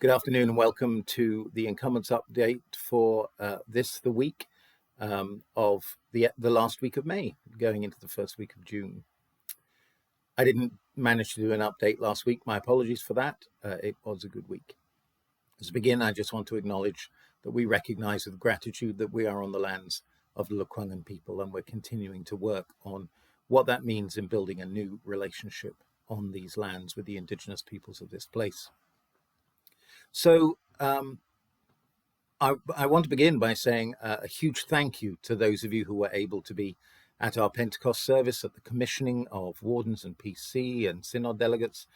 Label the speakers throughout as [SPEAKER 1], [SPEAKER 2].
[SPEAKER 1] Good afternoon and welcome to the Incumbents update for the week of the last week of May, going into the first week of June. I didn't manage to do an update last week. My apologies for that. It was a good week. As we begin, I just want to acknowledge that we recognize with gratitude that we are on the lands of the Lekwungen people, and we're continuing to work on what that means in building a new relationship on these lands with the indigenous peoples of this place. So I want to begin by saying a huge thank you to those of you who were able to be at our Pentecost service, at the commissioning of wardens and PC and synod delegates.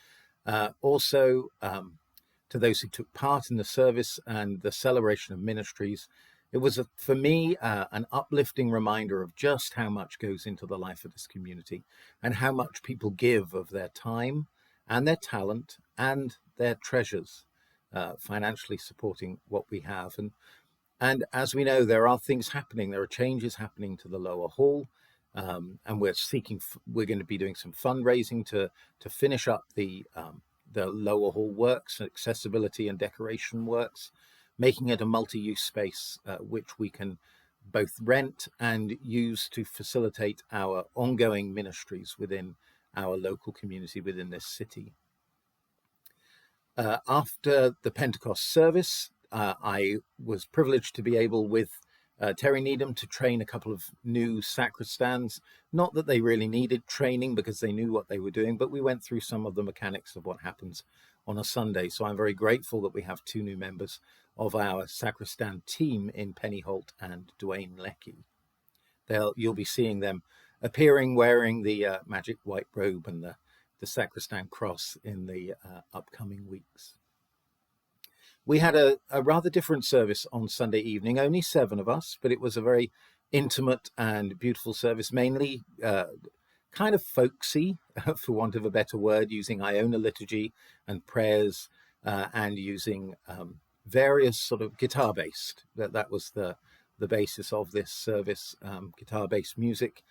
[SPEAKER 1] Also to those who took part in the service and the celebration of ministries. It was, for me, an uplifting reminder of just how much goes into the life of this community and how much people give of their time and their talent and their treasures. Financially supporting what we have. And as we know, there are things happening. There are changes happening to the lower hall. And we're going to be doing some fundraising to finish up the lower hall works, accessibility and decoration works, making it a multi-use space which we can both rent and use to facilitate our ongoing ministries within our local community within this city. After the Pentecost service, I was privileged to be able with Terry Needham to train a couple of new sacristans. Not that they really needed training because they knew what they were doing, but we went through some of the mechanics of what happens on a Sunday. So I'm very grateful that we have two new members of our sacristan team in Penny Holt and Dwayne Leckie. You'll be seeing them appearing wearing the magic white robe and the sacristan cross in the upcoming weeks. We had a rather different service on Sunday evening, only 7 of us, but it was a very intimate and beautiful service, mainly kind of folksy, for want of a better word, using Iona liturgy and prayers and using various sort of guitar-based. That was the basis of this service, guitar-based music,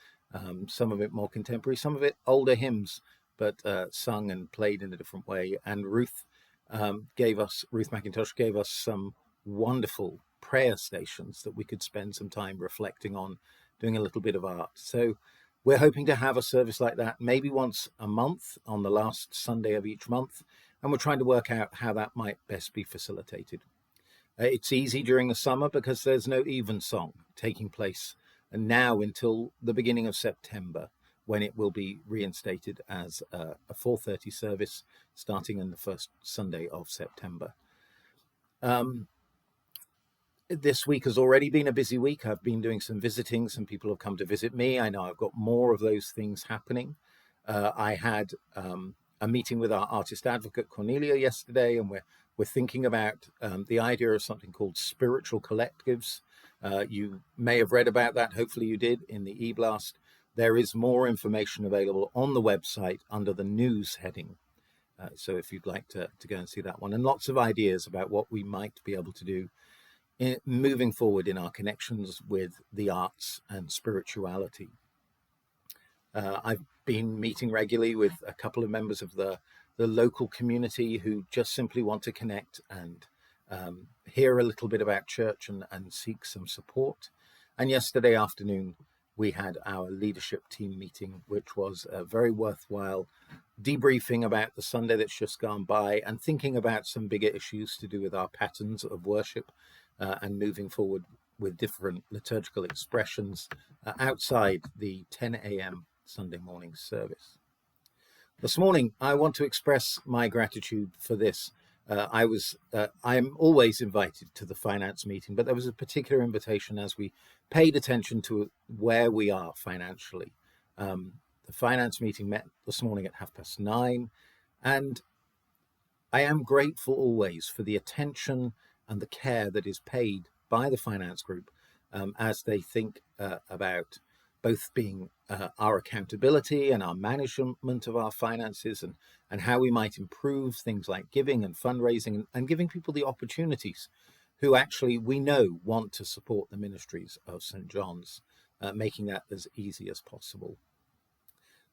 [SPEAKER 1] some of it more contemporary, some of it older hymns, but sung and played in a different way. And Ruth McIntosh gave us some wonderful prayer stations that we could spend some time reflecting on, doing a little bit of art. So we're hoping to have a service like that maybe once a month on the last Sunday of each month. And we're trying to work out how that might best be facilitated. It's easy during the summer because there's no evensong taking place now until the beginning of September, when it will be reinstated as a 4:30 service starting on the first Sunday of September. This week has already been a busy week. I've been doing some visiting. Some people have come to visit me. I know I've got more of those things happening. I had a meeting with our artist advocate, Cornelia, yesterday, and we're thinking about the idea of something called spiritual collectives. You may have read about that. Hopefully you did in the e-blast. There is more information available on the website under the news heading. So if you'd like to go and see that one, and lots of ideas about what we might be able to do moving forward in our connections with the arts and spirituality. I've been meeting regularly with a couple of members of the local community who just simply want to connect and hear a little bit about church and seek some support. And yesterday afternoon, we had our leadership team meeting, which was a very worthwhile debriefing about the Sunday that's just gone by and thinking about some bigger issues to do with our patterns of worship and moving forward with different liturgical expressions outside the 10 a.m. Sunday morning service. This morning, I want to express my gratitude for this. I'm always invited to the finance meeting, but there was a particular invitation as we paid attention to where we are financially. The finance meeting met this morning at 9:30, and I am grateful always for the attention and the care that is paid by the finance group as they think about both being our accountability and our management of our finances and how we might improve things like giving and fundraising and giving people the opportunities who actually we know want to support the ministries of St. John's, making that as easy as possible.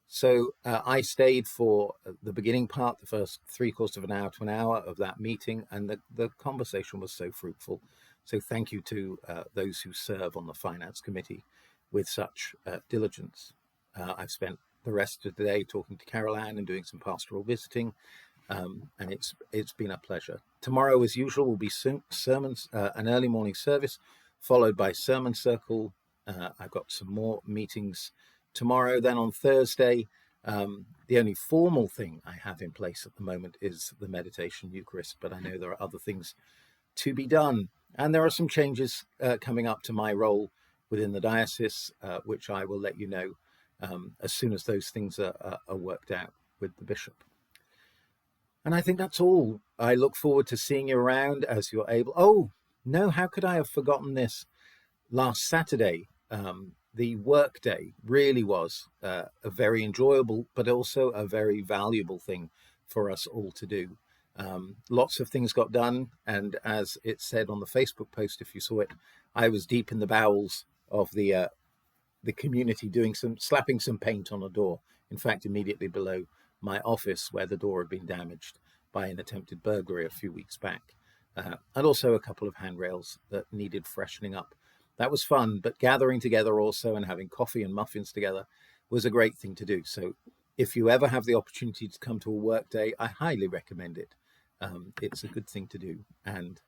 [SPEAKER 1] So I stayed for the beginning part, the first 3/4 of an hour to an hour of that meeting, and the conversation was so fruitful. So thank you to those who serve on the finance committee with such diligence. I've spent the rest of the day talking to Carol Ann and doing some pastoral visiting, and it's been a pleasure. Tomorrow, as usual, will be sermons, an early morning service, followed by sermon circle. I've got some more meetings tomorrow. Then on Thursday, the only formal thing I have in place at the moment is the meditation Eucharist, but I know there are other things to be done. And there are some changes coming up to my role within the diocese, which I will let you know as soon as those things are worked out with the bishop. And I think that's all. I look forward to seeing you around as you're able. Oh, no, how could I have forgotten this? Last Saturday, the work day really was a very enjoyable, but also a very valuable thing for us all to do. Lots of things got done. And as it said on the Facebook post, if you saw it, I was deep in the bowels of the community slapping some paint on a door. In fact, immediately below my office where the door had been damaged by an attempted burglary a few weeks back. And also a couple of handrails that needed freshening up. That was fun, but gathering together also and having coffee and muffins together was a great thing to do. So if you ever have the opportunity to come to a work day, I highly recommend it. It's a good thing to do. And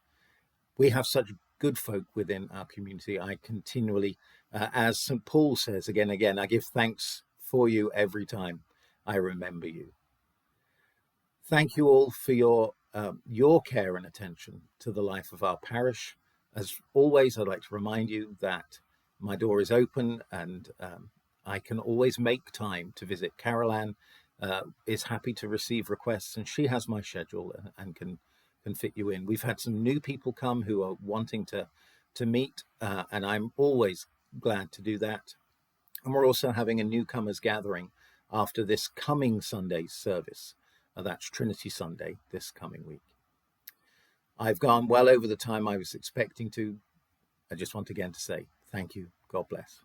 [SPEAKER 1] we have such good folk within our community. I continually, as St. Paul says again and again, I give thanks for you every time I remember you. Thank you all for your care and attention to the life of our parish. As always, I'd like to remind you that my door is open and I can always make time to visit. Carol Ann is happy to receive requests, and she has my schedule and can fit you in. We've had some new people come who are wanting to meet, and I'm always glad to do that. And we're also having a newcomers gathering after this coming Sunday's service. That's Trinity Sunday this coming week. I've gone well over the time I was expecting to. I just want again to say thank you. God bless.